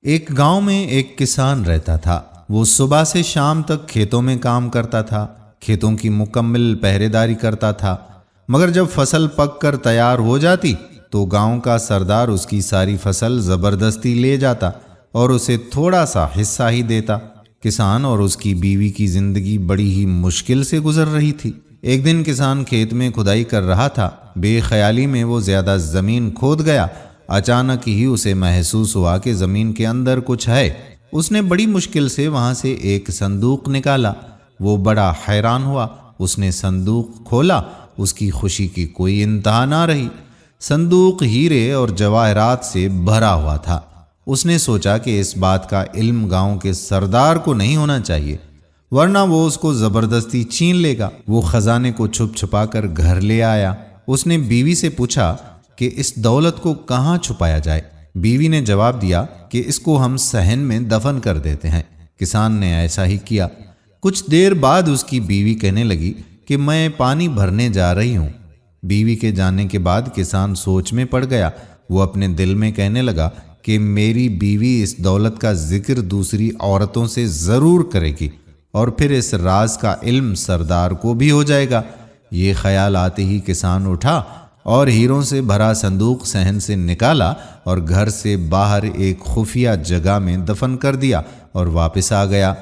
ایک گاؤں میں ایک کسان رہتا تھا۔ وہ صبح سے شام تک کھیتوں میں کام کرتا تھا، کھیتوں کی مکمل پہرے داری کرتا تھا، مگر جب فصل پک کر تیار ہو جاتی تو گاؤں کا سردار اس کی ساری فصل زبردستی لے جاتا اور اسے تھوڑا سا حصہ ہی دیتا۔ کسان اور اس کی بیوی کی زندگی بڑی ہی مشکل سے گزر رہی تھی۔ ایک دن کسان کھیت میں کھدائی کر رہا تھا، بے خیالی میں وہ زیادہ زمین کھود گیا۔ اچانک ہی اسے محسوس ہوا کہ زمین کے اندر کچھ ہے۔ اس نے بڑی مشکل سے وہاں سے ایک صندوق نکالا۔ وہ بڑا حیران ہوا۔ اس نے صندوق کھولا، اس کی خوشی کی کوئی انتہا نہ رہی۔ صندوق ہیرے اور جواہرات سے بھرا ہوا تھا۔ اس نے سوچا کہ اس بات کا علم گاؤں کے سردار کو نہیں ہونا چاہیے، ورنہ وہ اس کو زبردستی چھین لے گا۔ وہ خزانے کو چھپ چھپا کر گھر لے آیا۔ اس نے بیوی سے پوچھا کہ اس دولت کو کہاں چھپایا جائے؟ بیوی نے جواب دیا کہ اس کو ہم صحن میں دفن کر دیتے ہیں۔ کسان نے ایسا ہی کیا۔ کچھ دیر بعد اس کی بیوی کہنے لگی کہ میں پانی بھرنے جا رہی ہوں۔ بیوی کے جانے کے بعد کسان سوچ میں پڑ گیا۔ وہ اپنے دل میں کہنے لگا کہ میری بیوی اس دولت کا ذکر دوسری عورتوں سے ضرور کرے گی اور پھر اس راز کا علم سردار کو بھی ہو جائے گا۔ یہ خیال آتے ہی کسان اٹھا اور ہیروں سے بھرا صندوق صحن سے نکالا اور گھر سے باہر ایک خفیہ جگہ میں دفن کر دیا اور واپس آ گیا۔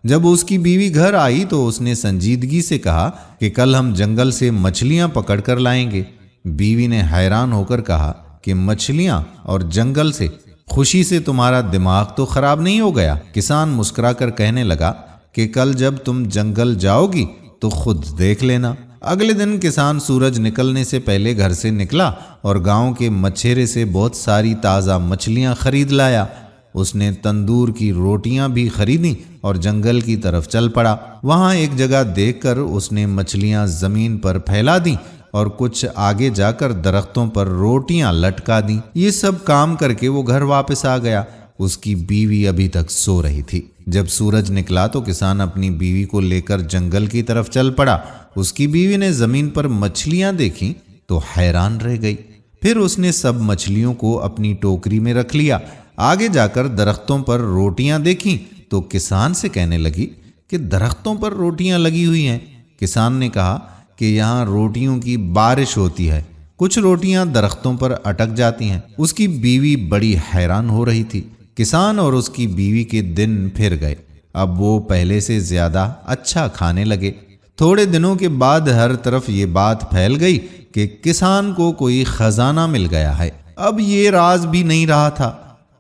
جب اس کی بیوی گھر آئی تو اس نے سنجیدگی سے کہا کہ کل ہم جنگل سے مچھلیاں پکڑ کر لائیں گے۔ بیوی نے حیران ہو کر کہا کہ مچھلیاں اور جنگل سے؟ خوشی سے تمہارا دماغ تو خراب نہیں ہو گیا؟ کسان مسکرا کر کہنے لگا کہ کل جب تم جنگل جاؤ گی تو خود دیکھ لینا۔ اگلے دن کسان سورج نکلنے سے پہلے گھر سے نکلا اور گاؤں کے مچھیرے سے بہت ساری تازہ مچھلیاں خرید لایا۔ اس نے تندور کی روٹیاں بھی خریدیں اور جنگل کی طرف چل پڑا۔ وہاں ایک جگہ دیکھ کر اس نے مچھلیاں زمین پر پھیلا دیں اور کچھ آگے جا کر درختوں پر روٹیاں لٹکا دیں۔ یہ سب کام کر کے وہ گھر واپس آ گیا۔ اس کی بیوی ابھی تک سو رہی تھی۔ جب سورج نکلا تو کسان اپنی بیوی کو لے کر جنگل کی طرف چل پڑا۔ اس کی بیوی نے زمین پر مچھلیاں دیکھیں تو حیران رہ گئی۔ پھر اس نے سب مچھلیوں کو اپنی ٹوکری میں رکھ لیا۔ آگے جا کر درختوں پر روٹیاں دیکھیں تو کسان سے کہنے لگی کہ درختوں پر روٹیاں لگی ہوئی ہیں۔ کسان نے کہا کہ یہاں روٹیوں کی بارش ہوتی ہے، کچھ روٹیاں درختوں پر اٹک جاتی ہیں۔ اس کی بیوی بڑی حیران ہو رہی تھی۔ کسان اور اس کی بیوی کے دن پھر گئے۔ اب وہ پہلے سے زیادہ اچھا کھانے لگے۔ تھوڑے دنوں کے بعد ہر طرف یہ بات پھیل گئی کہ کسان کو کوئی خزانہ مل گیا ہے۔ اب یہ راز بھی نہیں رہا تھا۔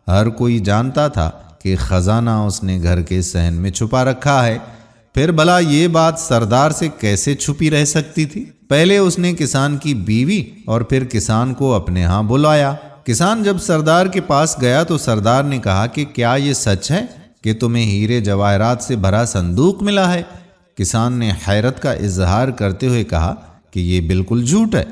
ہر کوئی جانتا تھا کہ خزانہ اس نے گھر کے صحن میں چھپا رکھا ہے۔ پھر بھلا یہ بات سردار سے کیسے چھپی رہ سکتی تھی؟ پہلے اس نے کسان کی بیوی اور پھر کسان کو اپنے ہاں بلایا۔ کسان جب سردار کے پاس گیا تو سردار نے کہا کہ کیا یہ سچ ہے کہ تمہیں ہیرے جواہرات سے بھرا صندوق ملا ہے؟ کسان نے حیرت کا اظہار کرتے ہوئے کہا کہ یہ بالکل جھوٹ ہے۔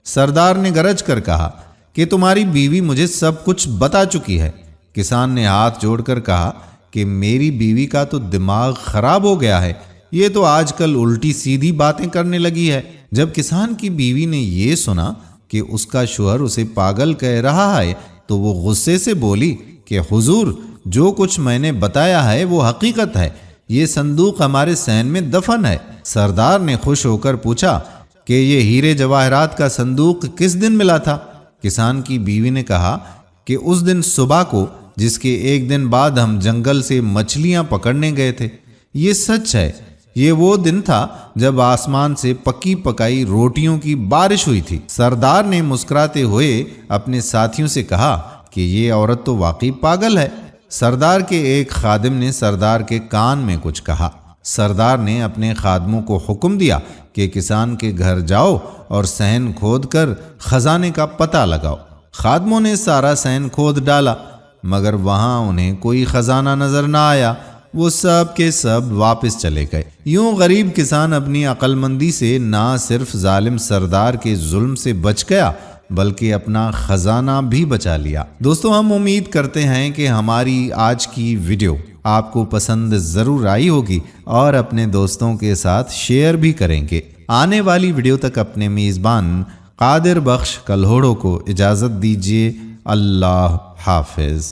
سردار نے گرج کر کہا کہ تمہاری بیوی مجھے سب کچھ بتا چکی ہے۔ کسان نے ہاتھ جوڑ کر کہا کہ میری بیوی کا تو دماغ خراب ہو گیا ہے، یہ تو آج کل الٹی سیدھی باتیں کرنے لگی ہے۔ جب کسان کی بیوی نے یہ سنا کہ اس کا شوہر اسے پاگل کہہ رہا ہے تو وہ غصے سے بولی کہ حضور، جو کچھ میں نے بتایا ہے وہ حقیقت ہے، یہ صندوق ہمارے صحن میں دفن ہے۔ سردار نے خوش ہو کر پوچھا کہ یہ ہیرے جواہرات کا صندوق کس دن ملا تھا؟ کسان کی بیوی نے کہا کہ اس دن صبح کو، جس کے ایک دن بعد ہم جنگل سے مچھلیاں پکڑنے گئے تھے۔ یہ سچ ہے، یہ وہ دن تھا جب آسمان سے پکی پکائی روٹیوں کی بارش ہوئی تھی۔ سردار نے مسکراتے ہوئے اپنے ساتھیوں سے کہا کہ یہ عورت تو واقعی پاگل ہے۔ سردار کے ایک خادم نے سردار کے کان میں کچھ کہا۔ سردار نے اپنے خادموں کو حکم دیا کہ کسان کے گھر جاؤ اور صحن کھود کر خزانے کا پتہ لگاؤ۔ خادموں نے سارا صحن کھود ڈالا مگر وہاں انہیں کوئی خزانہ نظر نہ آیا۔ وہ سب کے سب واپس چلے گئے۔ یوں غریب کسان اپنی عقل مندی سے نہ صرف ظالم سردار کے ظلم سے بچ گیا بلکہ اپنا خزانہ بھی بچا لیا۔ دوستو، ہم امید کرتے ہیں کہ ہماری آج کی ویڈیو آپ کو پسند ضرور آئی ہوگی اور اپنے دوستوں کے ساتھ شیئر بھی کریں گے۔ آنے والی ویڈیو تک اپنے میزبان قادر بخش کلہوڑو کو اجازت دیجیے۔ اللہ حافظ۔